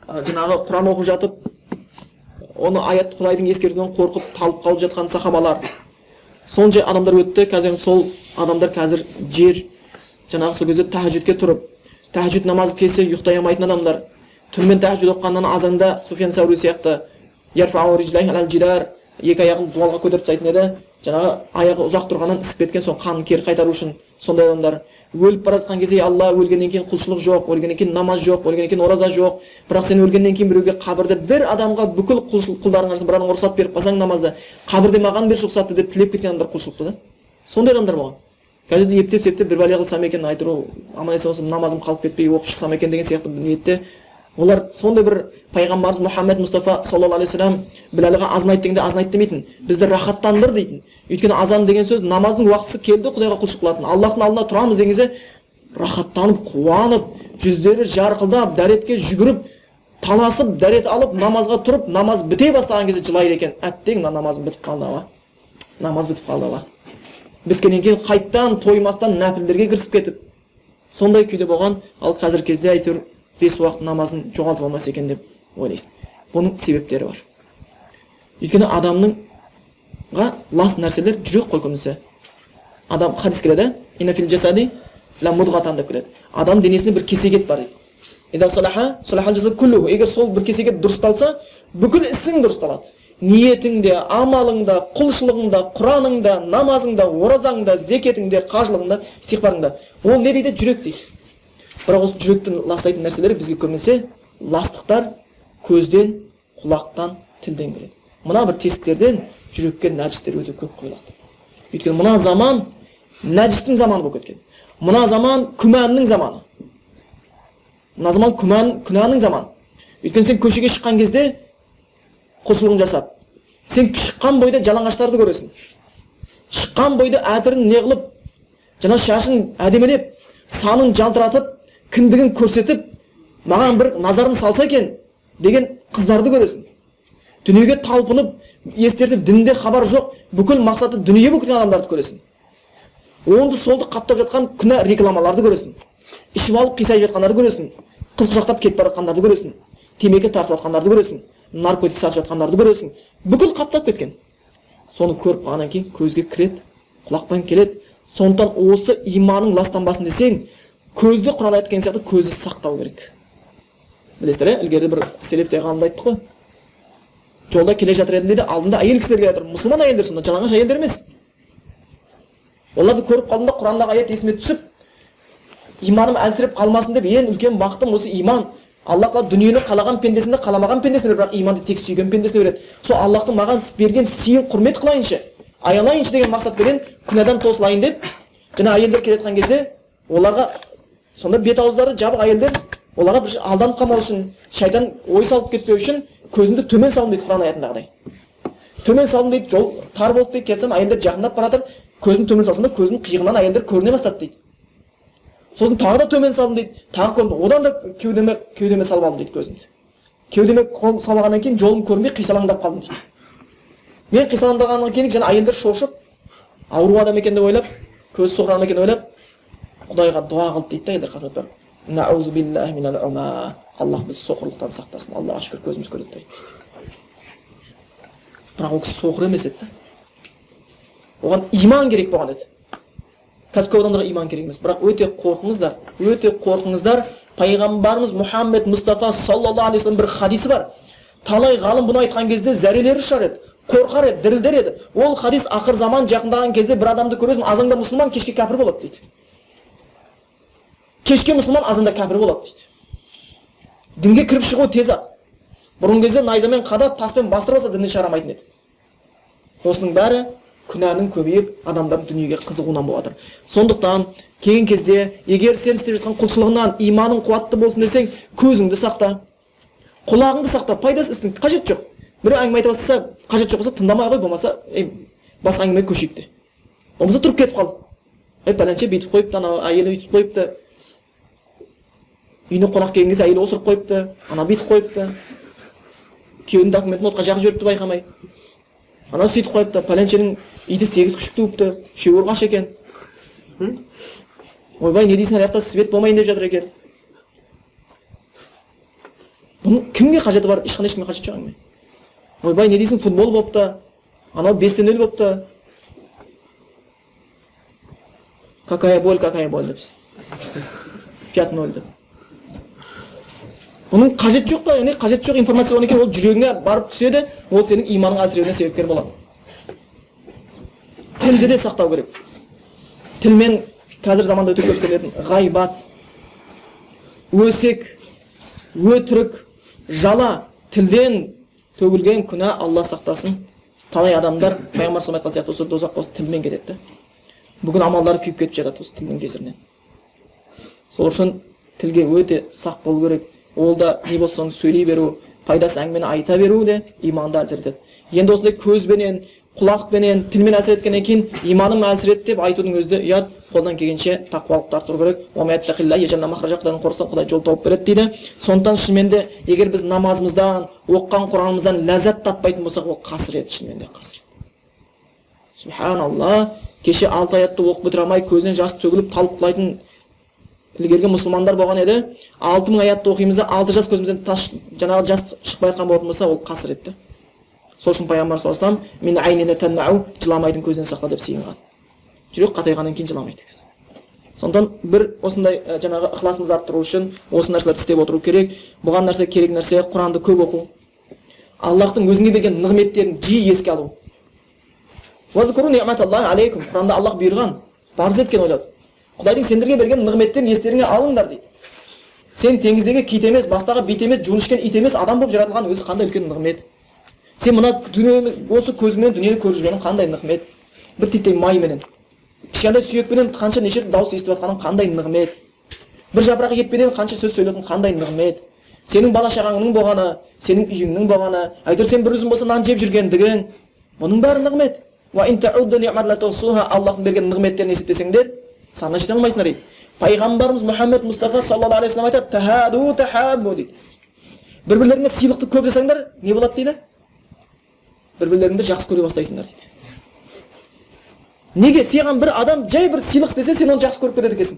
жаңағы Құран оқып жатып, оны аят Құдайдың ескертуінен қорқып талып қалып жатқан сахабалар. Сонша адамдар өтті, қазір сол адамдар қазір жер жаңағы сол кезде тахаджудке тұрып, тахаджуд намазы келсе ұйықтай алмайтын адамдар. Түнімен тахаджуд оқығаннан азанда Суфиян Саури сияқты ярфау риджлайхи алал жидар, екі аяғын дуалға көтеріп тастайтын еді. Жаңағы аяғы ұзақ тұрғаннан ісіп кеткен, соң қанын кері қайтару үшін сондай адамдар. Өліп бара жатқан кезде Алла, өлгеннен кейін құлшылық жоқ, өлгеннен кейін намаз жоқ, өлгеннен кейін ораза жоқ. Бірақ сен өлгеннен кейін біреуге қабірде бір адамға бүкіл құлдарың арасында бір адамға рұқсат беріп қалсаң намазды, қабірде маған бер рұқсатты деп тілеп кеткен адамдар құлшылықты да. Сондай адамдар болған. Қазір ептеп-септеп бір бәле қылсам екен, айтыру, аман-есен болсам намазым қалып кетпей оқып шықсам екен деген сияқты ниетте. Олар сондай бір пайғамбарымыз Мұхаммед Мұстафа саллаллаху алейхи вассалам Біләлға азан айт дегенде азан айт демейтін, бізді рахаттандыр дейтін. Өйткені азан деген сөз намаздың уақытысы келді, Құдайға құлшылық қылатын. Аллахтың алдына тұрамыз деген кезде рахаттанып, қуанып, жүздері жарқылдап, дәретке жүгіріп, таласып, дәрет алып, намазға тұрып, намаз біте бастаған кезде жылайды екен. Әттең, намазым бітіп қалды ала. Намаз бітіп қалды ала. Біткеннен кейін қайттан тоймастан нәпілдерге кірісіп кетіп, сондай күйде болған. Ал қазір кезде әйтеуір 5 уақыт намазын жоғалтып алмас екен деп ойлайсың. Бұның себептері бар. Өйткені адамныңға лас нәрселер жүрек қой көбінесе. Адам хадис келеді, инна фил жасади ла мудғатан деп келеді. Адам денесінде бір кесегет бар дейді. Ида салаха салахал жасад куллуху. Егер сол бір кесегет дұрысталса, бүкіл ісің дұрысталады. Ниетіңде, амалыңда, құлшылығыңда, Құраныңда, намазыңда, оразаңда, зекетіңде, қажылығыңда, истиғфарыңда. Ол не дейді? Жүрек дейді. Бірақ осы жүректің ластайтын нәрселері бізге көбінесе ластықтар көзден, құлақтан, тілден келеді. Мына бір тесіктерден жүрекке нәжістер өте көп құйылады. Өйткені мына заман нәжістің заманы болып кеткен. Мына заман күмәннің заманы. Мына заман күнәнің заманы. Өйткені сен көшеге шыққан кезде құлшылығын жасап, сен шыққан бойда жалаңаштарды көресің. Шыққан бойда әтірін неғылып, жаңа шашын әдемелеп, санын жалтыратып, кіндігін көрсетіп, маған бір назарын салса екен деген қыздарды көресің. Дүниеге талпынып, естертіп, дінде хабар жоқ, бүкіл мақсаты дүние болып кеткен адамдарды көресің. Онды солды қаптап жатқан күнә рекламаларды көресің. Ішіп алып қисайып жатқандарды көресің. Қыз құшақтап кетіп бара жатқандарды көресің. Темекі тартып жатқандарды көресің. Наркотик сатып жатқандарды көресің. Бүкіл қаптап кеткен. Соны көріп қалғаннан кейін көзге кіреді, құлақтан келеді. Сондықтан осы иманың ластанбасын десең, көзді Құран айтқан сияқты көзді сақтау керек. Білесіздер, ілгерде бір селефте ғалымда айтты ғой. Жолда келе жатыр едім дейді, алдында әйел кісілер келе жатыр. Мұсылман әйелдер, сонда жалаңаш әйелдер емес. Оларды көріп қалдым да Құрандағы аят есіме түсіп, иманым әлсіреп қалмасын деп, ең үлкен бақытым осы иман. Аллах Тағала дүниені қалаған пендесінде, қаламаған пендесіне, бірақ иманды тек сүйген пендесіне береді. Сол Аллахтың маған берген сыйын құрмет қылайыншы, аялайыншы деген мақсатпен күнәдан тосылайын деп, жаңа әйелдер келе жатқан кезде, оларға сонда бет ауыздары жабық әйелдер, оларға бір алданып қалмау үшін, шайтан ой салып кетпеу үшін көзімді төмен салдым дейді Құран аятындағыдай. Төмен салдым дейді, жол тар болды дейді, кетсем әйелдер жақындап бара жатыр, көзін төмен салсам да көзінің қиығынан әйелдер көріне бастады дейді. Сосын тағы да төмен салдым дейді, тағы көрдім, одан да кеудеме салып алдым дейді көзімді. Кеудеме салғаннан кейін жолым көрінбей қисалаңдап қалдым дейді. Мен қисалаңдағаннан кейін жаңа әйелдер шошып, ауру адам екен деп ойлап, көзі соқырған екен деп ойлап, Құдайға дуа қылды дейді да әйелдер қасына барып. Наузу биллахи минал ума. Аллах біз соқырлықтан сақтасын. Аллаға шүкір көзіміз көреді дейді. Бірақ ол кісі соқыр емес еді. Оған иман керек болған еді. Қазір көп адамдарға иман керек емес. Бірақ өте қорқыңыздар. Пайғамбарымыз Мұхаммед Мұстафа саллаллаху алейхи вассалам бір хадисі бар. Талай ғалым бұны айтқан кезде зәрелері ұшар еді, қорқар еді, дірілдер еді. Ол хадис ақыр заман жақындаған кезде бір адамды көресің, азанда мұсылман, кешке кәпір болады дейді. Кешке мұсылман, азанда кәпір болады дейді. Дінге кіріп шығу тез ақ. Бұрын кезде найзамен қадап, таспен бастырып алса діннен шығарамайтын еді. Осының бәрі күнәнің көбейіп, адамдар дүниеге қызығуынан болады. Сондықтан кейін кезде, егер сен істеп жатқан құлшылығынан иманың қуатты болсын десең, көзіңді сақта, құлағыңды сақта, пайдасы істің, қажет жоқ. Бір әңгіме айтып жатса, қажет жоқ болса, тыңдамай қой, болмаса, басқа әңгіме көшейік те. Болмаса тұрып кетіп қал. Пәленше бүйтіп қойыпты, ана әйелі бүйтіп қойыпты. Үйіне қонақ келген кезде әйелі осырып қойыпты, ана бүйтіп қойыпты. Күйеуінің документін отқа жағып жіберіпті байқамай. Ана сөйтіп қойыпты, пәленшенің үйде 8 күшік туыпты, 3 ұрғаш екен. Ойбай, не дейсің, аяқта свет болмайын деп жатыр екен. Бұның кімге қажеті бар? Ешқандай қажеті жоқ әңгіме. Ойбай, не дейсің, футбол болыпты, анау 5-0 болыпты. Какая боль депсіз. 5-0 деп. Бұның қажет жоқ па? Яғни қажет жоқ информация болған екен, ол жүрегіңе барып түседі, ол сенің иманың әлсіреуіне себепкер болады. Тілді де сақтау керек. Тілмен қазір заманда өте көп сөйлетін ғайбат, өсек, өтірік, жала, тілден төгілген күнә Алла сақтасын. Талай адамдар пайғамбар саллаллаху алейхи ва саллям осы дозаққа осы тілмен кетеді. Бүгін амалдары күйіп кетіп жатады осы тілдің кесірінен. Сол үшін тілге өте сақ болу керек. Ол да не болсаң сөйлей беру, пайдасы әңгімені айта беру де иманды әлсіретеді. Енді осындай көзбенен, құлақпенен, тілмен әлсіреткеннен кейін иманым әлсіреді деп айтудың өзі де ұят. Қолдан келгенше тақуалықты арттыру керек. Құдай қорықса, Құдай жол тауып береді дейді. Сондықтан шынымен де егер біз намазымыздан, оққан Құранымыздан ләззат таппайтын болсақ, ол қасірет, шынымен де қасірет. Субханалла, кеше 6 аятты оқып бітіре алмай көзінен жас төгіліп талып құлайтын ілгергі мұсылмандар болған еді. 6000 аятты оқимыз да 6 жас көзімізден жаңағы жас шықпай жатқан болатын болса, ол қасіретті. Сол үшін пайғамбар саллаллаху алейхи ва саллям мен айнина танмау, жыламайтын көзден сақта деп сыйынған. Жүрек қатайғаннан кейін жыламайды. Сондықтан бір осындай жаңағы ықыласымызды арттыру үшін осы нәрселерді істеп отыру керек. Бұған нәрсе керек нәрсе Құранды көп оқу. Аллахтың өзіңе берген нығметтерін жиі еске алу. Құранда Аллах бұйырған, парыз еткен ойлады. Құдайдың сендерге берген нығметтерін естеріңе алыңдар дейді. Сен теңіздегі кит емес, бастағы бит емес, жуын ішкен ит емес, адам болып жаратылған өзі қандай үлкен нығмет. Сен мына дүниені осы көзіңмен дүниені көріп жүргенің қандай нығмет. Бір титтей майменен, кішкентай сүйекпенен қанша неше дауыс естіп жатқаның қандай нығмет. Бір жапырақ етпенен қанша сөз сөйледің қандай нығмет. Сенің бала шағаңның болғаны, сенің үйіңнің болғаны, әйтеуір сен бір өзің болса нан жеп жүргендігің, бұның бәрі нығмет. Аллахтың берген нығметтерін есептесеңдер, саны жете алмайсыңдар дейді. Пайғамбарымыз Мұхаммед Мұстафа саллаллаху алейхи ва саллям айтады: "Тахаду тахаббу" дейді. Бір-бірлеріңе сыйлықты көп жасаңдар, не болады дейді? Бір-бірлеріңді жақсы көре бастайсыңдар дейді. Неге саған бір адам жай бір сыйлық істесе, сен оны жақсы көріп кетеді екенсің?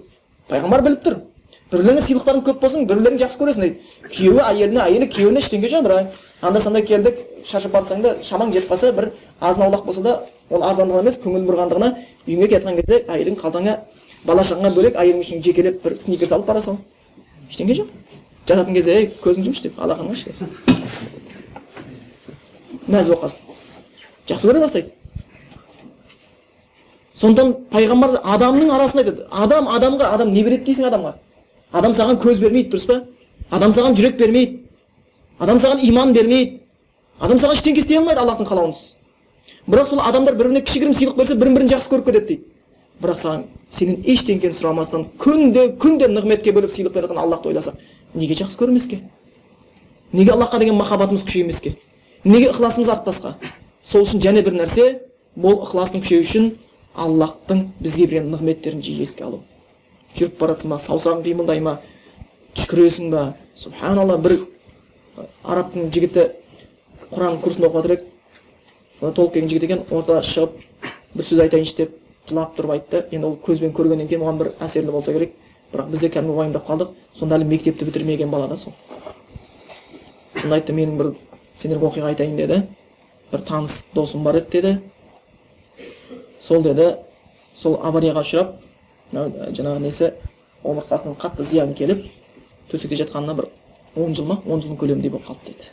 Пайғамбар біліп тұр. Бір-бірлеріңе сыйлықтарын көп болсын, бір-бірлеріңді жақсы көресің дейді. Күйеуі әйеліне, әйелі күйеуіне ештеңе жоқ, бірақ анда-санда келдік, шашып барсаң да шамаң жетіп қалса, бір азын-аулақ болса да, ол арзандығы емес, көңіл бұрғандығына үйіңе кеткен кезде әйелің қалтаңа бала шағаңа бөлек әйелің үшін жекелеп бір сникерс алып бара сал. Ештеңе жоқ. Жататын кезде көзің жұмыс деп алақанға ше. Мәз болып қалсын. Жақсы көре бастайды. Сондықтан пайғамбар адамның арасында айтады. Адам не береді дейсің адамға? Адам саған көз бермейді, дұрыс па? Адам саған жүрек бермейді. Адам саған иман бермейді. Адам саған ештеңе істей алмайды Аллахтың қалауынсыз. Бірақ сол адамдар бір-біріне кішігірім сыйлық берсе, бір-бірін жақсы көріп кетеді дейді. Бірақ саған сенің ештеңені сұрамастан күнде нығметке бөліп сыйлық беретін Аллахты ойласақ, неге жақсы көрмеске? Неге Аллахқа деген махаббатымыз күшеймеске? Неге ықыласымыз артпасқа? Сол үшін және бір нәрсе, бұл ықыластың күшею үшін Аллахтың бізге берген нығметтерін жиі еске алу. Жүріп баратсың ба, саусағың қимылдай ма, түшкіресің ба? Субханалла, бір арабтың жігіті Құран курсында оқып жатыр еді. Сонда толық келген жігіт екен, ортада шығып бір сөз айтайыншы деп жылап тұрып айтты. Енді ол көзбен көргеннен кейін оған бір әсерлі болса керек. Бірақ біз де кәдімгі уайымдап қалдық. Сонда әлі мектепті бітірмеген бала да сол. Сонда айтты, менің бір сендерге оқиға айтайын деді. Бір таныс досым бар еді деді. Сол деді, сол аварияға ұшырап, жаңағы несі омыртқасынан қатты зиян келіп, төсекте жатқанына бір 10 жыл ма, 10 жылдың көлеміндей болып қалды деді.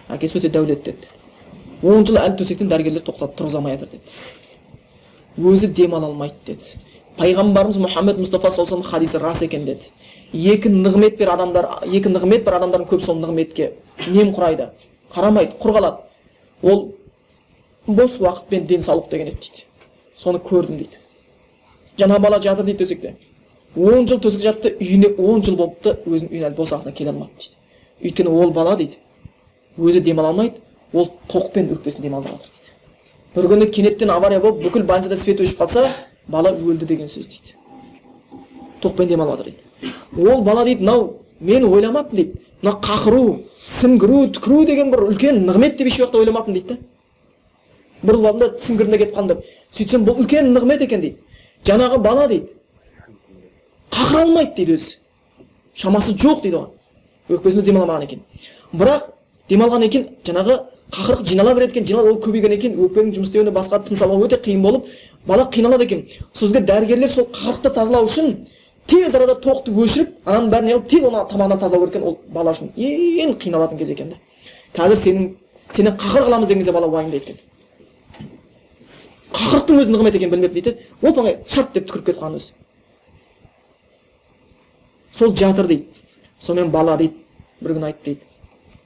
Әкесі өте дәулет деді. 10 жыл әлі төсектен дәрігерлер тоқтатып тұрғызамай жатыр деді. Өзі демала алмайды деді. Пайғамбарымыз Мұхаммед Мұстафа саллаллаху алейхи ва саллям хадисі рас екен деді. Екі нығмет бар адамдардың көп сол нығметке нем құрайды. Қарамайды, құр қалады. Ол бос уақыт пен денсаулық деген еді дейді. Соны көрдім дейді. Жаңа бала жатыр дейді төсекте. 10 жыл төсекте жатты, үйіне 10 жыл болыпты, өзінің үйіне әлі босағасына келе алмады дейді. Өйткені ол бала дейді, өзі демала алмайды, ол тоқпен өкпесін демалдырып жатыр дейді. Бір күні кенеттен авария болып, бүкіл больницада свет өшіп қалса, бала өлді деген сөз дейді. Тоқпен демалып жатыр дейді. Ол бала дейді, мынау мен ойламаппын дейді. Мына қақыру, сіңгіру, түкіру деген бір үлкен нығмет деп еш уақытта ойламаппын дейді. Бұрылып алдым да сіңгіріне кетіп қалдым деп. Сөйтсем бұл үлкен нығмет екен дейді. Жаңағы бала дейді, қақыра алмайды дейді өзі. Шамасы жоқ дейді оған. өкпесінде демаламаған екен. Бірақ демалған екен, жаңағы қақырық жинала береді екен, ол көбейген екен, өкпенің жұмыс істеуіне басқа тыныс алуы өте қиын болып, бала қиналады екен. Сол кезде дәрігерлер сол қақырықты тазалау үшін тез арада тоқты өшіріп, ананың бәрін алып тез оны тамағынан тазалау керек екен, ол бала үшін ең қиналатын кез екен. Қазір сені қақыр қыламыз деген кезде бала уайымдайды екен. Қақырықтың өзі нығмет екенін білмеп дейді. Оп оңай шарт деп түкіріп кетіп қалған өзі. Сол жатыр дейді. Сонымен бала дейді, бір күн айтты дейді.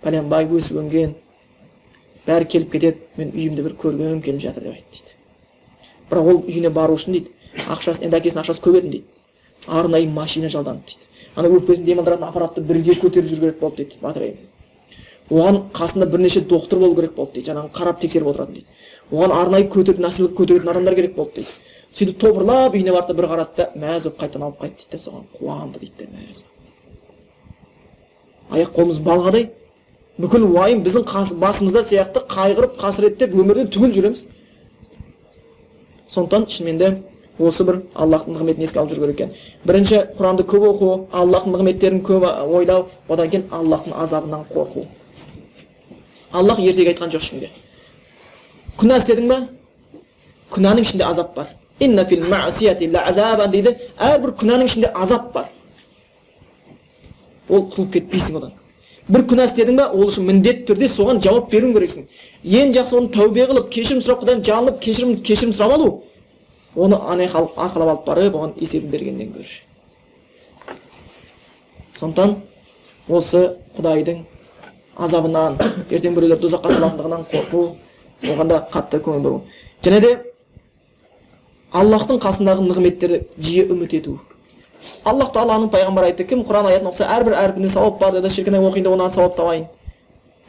Пәленбай өсіп өнген, бәрі келіп кетеді, мен үйімді бір көргім келіп жатыр деп айтты дейді. Бірақ ол үйіне бару үшін дейді, ақшасы, енді әкесінің ақшасы көп еді дейді. Арнайы машина жалданды дейді. Ана өкпесін демалдыратын аппаратты бірге көтеріп жүру керек болды дейді, батареяны. Оған қасында бірнеше доктор болу керек болды дейді, жаңағы қарап тексеріп отыратын дейді. Оған арнайы көтеретін адамдар керек болды дейді. Сөйтіп тобырлап үйіне барды, бір қарады да, мәз болып қайтадан алып қайтты дейді, соған қуанды дейді, мәз. Аяқ қолымыз балғадай, бүкіл уайым біздің басымызда сияқты қайғырып, қасіреттеп өмірден түгел жүреміз. Сондықтан шынымен де осы бір Аллахтың нығметін еске алып жүру керек екен. Бірінші, Құранды көп оқу, Аллахтың нығметтерін көп ойлау, одан кейін Аллахтың азабынан қорқу. Аллах ертегі айтқан жоқ ешкімге. Күнә істедің бе? Күнәнің ішінде азап бар. Инна фил маъсияти лa'азабан дейді. Әрбір күнәнің ішінде азап бар. Ол құтылып кетпейсің одан. Бір күнә істедің бе, ол үшін міндетті түрде соған жауап беруің керексің. Ең жақсы оны тәубе қылып, кешірім сұрап, Құдайдан жалынып, кешірім сұрап алу. Оны арқалап алып барып, оған есебін бергеннен гөрі. Сондықтан осы Құдайдың азабынан, ертең біреулер тозаққа салатындығынан қорқу, оған да қатты көңіл бөлу. Және де Аллахтың қасындағы нығметтерді жиі үміт ету. Аллах Тағаланың пайғамбары айтты, кім Құран аятын оқыса, әрбір әрпінде сауап бар деді, шіркіне оқиында онан сауап табайын.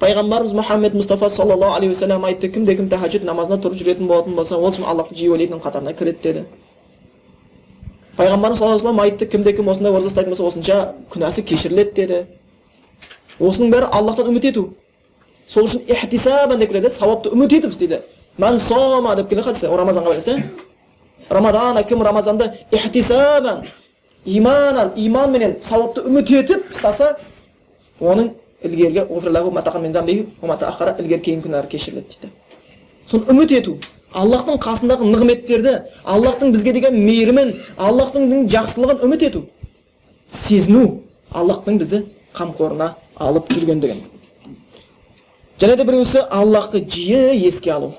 Пайғамбарымыз Мұхаммед Мұстафа саллаллаху алейхи ва саллям айтты, кім тахаджуд намазына тұрып жүретін болатын болса, ол үшін Аллахты жиі ойлайтынның қатарына кіреді деді. Пайғамбарымыз саллаллаху алейхи ва саллям айтты, кім осындай ораза ұстайтын болса, осынша күнәсі кешіріледі деді. Осының бәрі Аллахтан үміт ету. Сол үшін ихтисабан деп келеді, сауапты үміт етіп істейді. Мән сома деп келеді хадисте, Рамазанға байланысты. Рамадан кім Рамазанды ихтисабан, иман менен сауапты үміт етіп ұстаса, оның ilgirge gufrallahu ma taqaddama min zambihi wa ma ta'akhkhara ilgir keyin күнәләр кешіріледі дейді. Соны үміт ету, Аллахтың қасындағы нығметтерді, Аллахтың бізге деген мейірімін, Аллахтың жақсылығын үміт ету, сезіну, Аллахтың бізді қамқорына алып жүргендігін. Және де біреусі Аллахты жиі еске алу,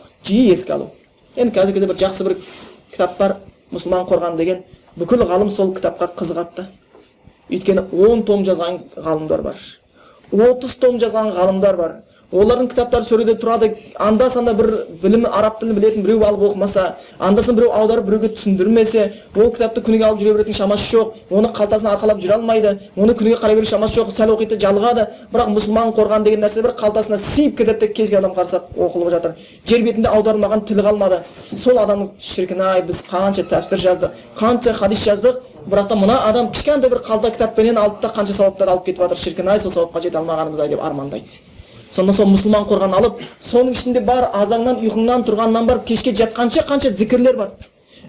Енді қазір кезде бір жақсы бір кітап бар, Мұсылман қорғаны деген, бүкіл ғалым сол кітапқа қызығады. Өйткені 10 том жазған ғалымдар бар. 30 том жазған ғалымдар бар. Олардың кітаптары сөреде тұрады. Анда-санда бір білім, араб тілін білетін біреу алып оқымаса, анда-санда біреу аударып біреуге түсіндірмесе, ол кітапты күніге алып жүре беретін шамасы жоқ. Оны қалтасына арқалап жүре алмайды. Оны күніге қарай беретін шамасы жоқ. Сәл оқиды, жалығады. Бірақ Мұсылман қорған деген нәрсе бір қалтасына сыйып кетеді, кез келген адам қарсақ оқылып жатыр. Жер бетінде аударылмаған тіл қалмады. Сол адамның шіркін-ай, біз қанша тәпсір жаздық, қанша хадис жаздық. Бірақ та мына адам кішкентай бір қалта кітаппенен алды да қанша сауаптар алып кетіп жатыр. Шіркін-ай, сол сауапқа жете алмағанымыз-ай деп армандайды. Сонда сол мұсылман қорған алып, соның ішінде бар азаңнан, ұйқыңнан тұрғаннан барып кешке жатқанша қанша зікірлер бар.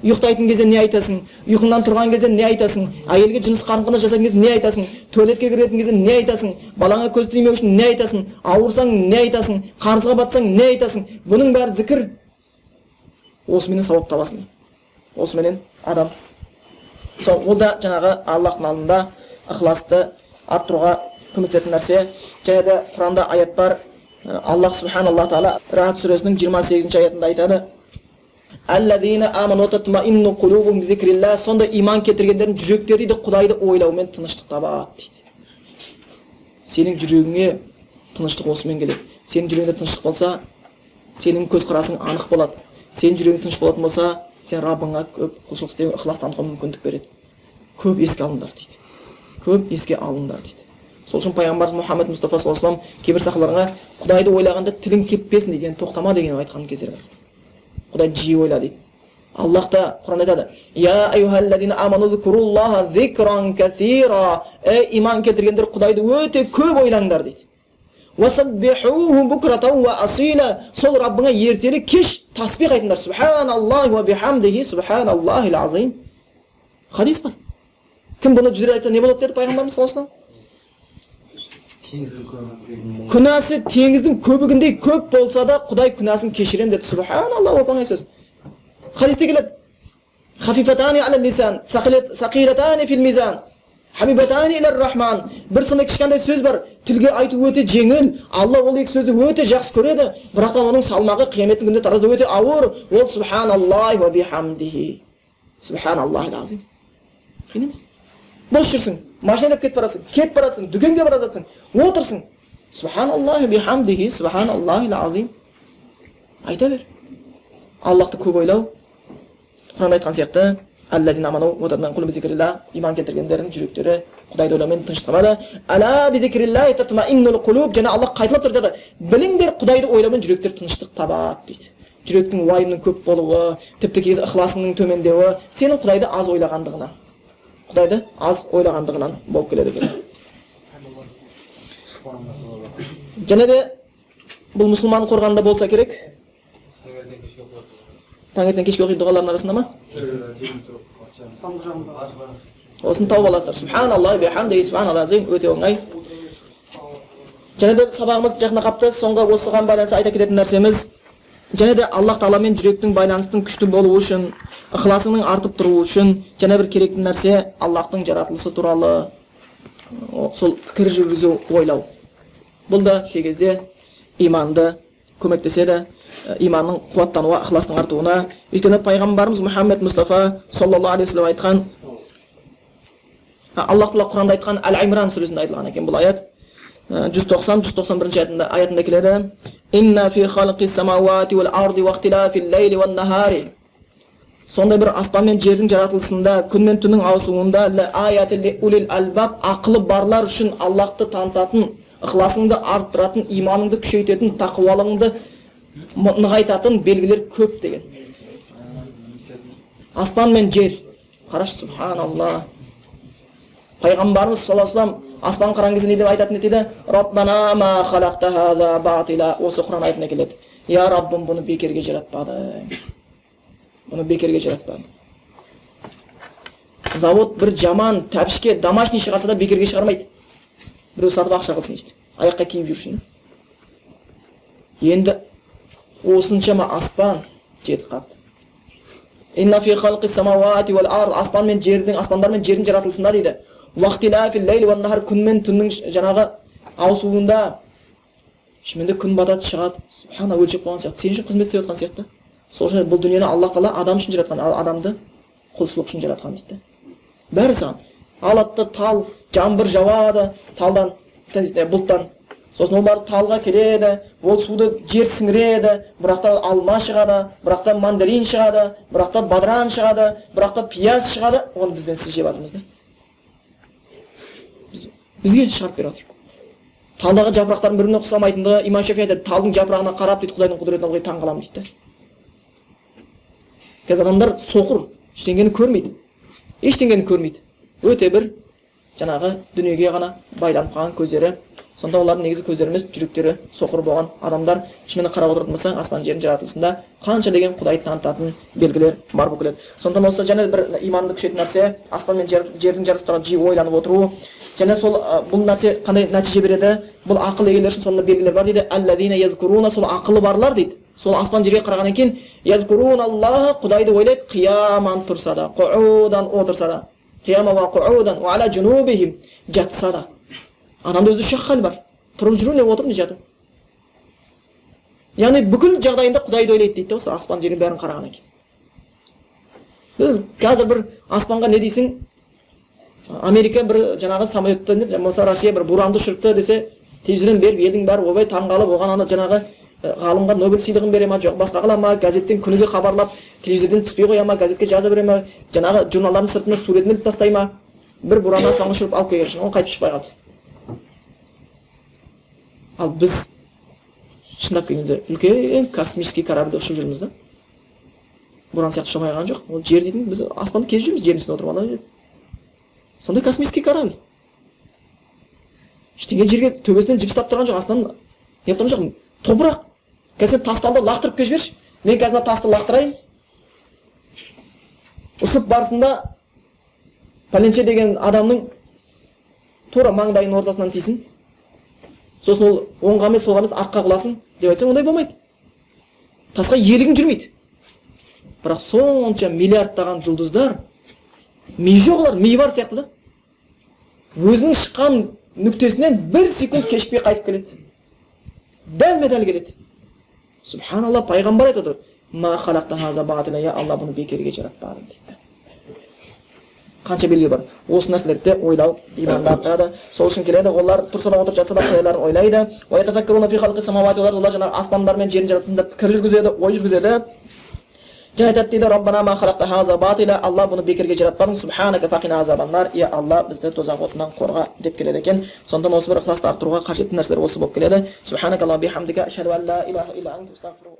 Ұйықтайтын кезде не айтасың, ұйқыңнан тұрған кезде не айтасың, әйелге жыныс қарым-қатынас жасаған кезде не айтасың, туалетке кіретін кезде не айтасың, балаңа көз тимеу үшін не айтасың, ауырсаң не айтасың, қарызға батсаң не айтасың. Бұның бәрі зікір. Осыменен сауап табасың. Осыменен адам. Ол да жаңағы Аллахтың алдында ықыласты арттыруға көмектесетін нәрсе. Және де Құранда аят бар. Аллах субханаллаху тағала Раад сүресінің 28-ші аятында айтады: "Аллазина аману татмаинну қулубухум бизикриллах", сонда иман келтіргендердің жүректері дейді Құдайды ойлаумен тыныштық табады дейді. Сенің жүрегіңе тыныштық осымен келеді. Сенің жүрегіңде тыныштық болса, сенің көзқарасың анық болады. Сенің жүрегің тыныш болатын болса, сен Раббыңа көп құлшылық істеуге, ықылас танытуға мүмкіндік береді. Көп еске алыңдар дейді. Көп еске алыңдар дейді. Сол үшін пайғамбарымыз Мұхаммед Мұстафа саллаллаху алейхи ва саллям кейбір сахабаларға Құдайды ойлағанда тілің кеппесін деген, тоқтама деген айтқан кездер бар. Құдайды жиі ойла дейді. Аллах та Құранда айтады: "Я айюхаллазина аману зикруллаха зикран касира", иман келтіргендер Құдайды өте көп ойлаңдар дейді. "Васаббихуху букратан ва асила", сол Раббыңа ертелі кеш тасбих айтыңдар. "Субханаллахи ва бихамдихи субханаллахил азим". Хадис бар. Кім бұны жүзде айтса не болады деді пайғамбарымыз саллаллаху алейхи ва саллям? Күнәсі теңіздің көбігіндей көп болса да, Құдай күнәсін кешірем деді. Субханалла, оп-оңай сөз. Хадисте келеді. Хафифатани аля лисан, сақилатани фил мизан, хабибатани илар рахман. Бір сондай кішкентай сөз бар. Тілге айту өте жеңіл. Алла ол екі сөзді өте жақсы көреді. Бірақ оның салмағы қияметтің күнінде таразда өте ауыр. Ол субханаллахи ва бихамдихи. Субханаллахи азим. Қиын емес. Бос жүрсің, машинада кетіп барасың, дүкенге бара жатсың, отырсың. Субханаллахи бихамдихи, субханаллахи азим. Айта бер. Аллахты көп ойлау. Құран айтқан сияқты, алладина аману ва татмаинну бизикрилlah, иман келтіргендердің жүректері Құдайды ойлаумен тыныш табады. Ала бизикриллахи татмаиннул қулуб, және Аллах қайталап тұр деді. Біліңдер, Құдайды ойлаумен жүректер тыныштық табады дейді. Жүректің уайымның көп болуы, тіпті кейде ықыласыңның төмендеуі сенің Құдайды аз ойлағандығынан. Құдайды аз ойлағандығынан болып келеді екен. Және де бұл мұсылман қорғанында болса керек. Таңертең кешке оқитын дұғалардың арасында ма? Осын тауып аласыздар. Субханаллахи бихамдихи, субханаллахи азим, өте оңай. Және де сабағымыз жақында қапты. Соңғы осыған байланысты айта кететін нәрсеміз, және де Аллах Тағаламен жүректің байланыстың күшті болуы үшін, ықыласының артып тұруы үшін, және бір керекті нәрсе Аллахтың жаратылысы туралы сол пікір жүргізу, ойлау. Бұл да кей кезде иманды көмектеседі, иманның қуаттануға, ықыластың артуына. Өйткені пайғамбарымыз Мұхаммед Мұстафа саллаллаху алейхи ва айтқан, Аллах Тағала Құранда айтқан Әл-Имран сүресінде айтылған екен бұл аят. 190-191 аятында келеді. Инна фи халқис самауати вал арди ва ихтилафил лейли ван нахари. Сондай бір аспан мен жердің жаратылысында, күн мен түннің ауысуында ла аяти ли улил албаб, ақылы барлар үшін Аллахты танытатын, ықыласыңды арттыратын, иманыңды күшейтетін, тақуалығыңды нығайтатын белгілер көп деген. Аспан мен жер. Қарашы, субханалла. Пайғамбарымыз саллаллаху алейхи ва саллям аспан қараған кезде не деп айтатын еді? Раббана ма халақта хаза батила. Осы Құран аятында келеді. Я Раббым, бұны бекерге жаратпады. Бұны бекерге жаратпады. Завод бір жаман тәпішке домашний шығарса да бекерге шығармайды. Біреу сатып ақша қылсын дейді. Аяққа киіп жүрсін. Енді осыншама аспан жеті қат. Инна фи халқис самауати вал ард, аспан мен жердің, аспандар мен жердің жаратылысында дейді. Уақтилафил лейли ван нахар, күн мен түннің жаңағы ауысуында. Шынымен күн батады, шығады. Субхана, өлшеп қойған сияқты. Сен үшін қызмет істеп жатқан сияқты. Сол үшін бұл дүниені Аллах Тағала адам үшін жаратқан, адамды құлшылық үшін жаратқан дейді. Бәрі саған. Алатты тал, жаңбыр жауады, талдан, бұлттан. Сосын ол барып талға келеді, ол суды жер сіңіреді, бірақта алма шығады, бірақта мандарин шығады, бірақта бадран шығады, бірақта пияз шығады. Оны бізбен сіз жеп жатырмыз да. Бізге шығарып беріп жатыр. Талдағы жапырақтардың біріне ұқсамайтындығы, имам Шафии айтады, талдың жапырағына қарап дейді, Құдайдың құдіретіне ылғи таң қаламын дейді. Қазір адамдар соқыр, ештеңені көрмейді. Ештеңені көрмейді. Өте бір жаңағы дүниеге ғана байланып қалған көздері. Сонда олардың негізі көздері емес, жүректері соқыр болған адамдар. Шынымен қарап отыратын болсаң, аспан жердің жаратылысында қанша деген Құдайды танытатын белгілер бар болып келеді. Сондықтан осы және бір иманды күшейтетін нәрсе, аспан мен жердің жаратылыстарға жиі ойланып отыру. Және сол бұл нәрсе қандай нәтиже береді? Бұл ақыл егелер үшін сонда белгілер бар дейді. Аллазина язкуруна, сол ақылы барлар дейді. Сол аспан жерге қарағаннан кейін язкурун Аллах, Құдайды ойлайды, қияман тұрса да, қуудан отырса да, қияма ва қуудан ва ала джунубихим, жатса да. Адамда өзі шақ хал бар. Тұрып жүру не, отырып не, жату. Яғни бүкіл жағдайында Құдайды ойлайды дейді, осы аспан жердің бәрін қарағаннан кейін. Қазір бір аспанға не дейсің? Америка бір жаңағы самолетті, болса Россия бір буранды ұшырыпты десе, телевизордан беріп елдің бәрі ойбай таңғалып, оған ана жаңағы ғалымға Нобель сыйлығын бере ма, жоқ басқа қыла ма, газеттен күніге хабарлап, телевизордан түспей қоя ма, газетке жаза бере ма, жаңағы журналдардың сыртына суретін іліп тастай ма, бір буранды аспанға ұшырып алып келген үшін, оны қайтып шықпай қалды. Ал біз шындап келгенде үлкен космический корабльде ұшып жүрміз да. Буран сияқты ұшамай қалған жоқ. Ол жер дейтін, біз аспанды кезіп жүрміз, жердің үстінде отырып алып. Сондай космический корабль. Ештеңе жерге төбесінен жіпстап тұрған жоқ, астынан не тұрған жоқ, топырақ. Қазір тасталды лақтырып кеп жіберші. Мен қазір тасты лақтырайын. Ұшып барысында пәленше деген адамның тура маңдайының ортасынан тисін. сосын ол оңға емес солға емес артқа құласын деп айтсаң ондай болмайды. Тасқа елігің жүрмейді. Бірақ сонша миллиардтаған жұлдыздар миы жоқ, олар миы бар сияқты да. Өзінің шыққан нүктесінен 1 секунд кешікпей қайтып келеді. Дәлме-дәл келеді. Субханалла, пайғамбар айтады: "Ма халақта хаза батила", я Алла бұны бекерге жаратпадым дейді. Қанша белгі бар. Осы нәрселерді ойлау иманды арттырады. Сол үшін келеді, олар тұрса да отырып жатса да құдайларын ойлайды. Ва ятафаккаруна фи халқи самавати, олар жаңағы аспандар мен жердің жаратылысында пікір жүргізеді, ой жүргізеді. Және айтады дейді: "Раббана ма халақта хаза батила", Алла бұны бекерге жаратпадың. Субханака фақина азабаннар, я Алла бізді тозақ отынан қорға деп келеді екен. Сондықтан осы бір ықыласты арттыруға қажетті нәрселер осы болып келеді. Субханака Алла бихамдика, ашхаду ан ла илаха илля анта, астағфирука.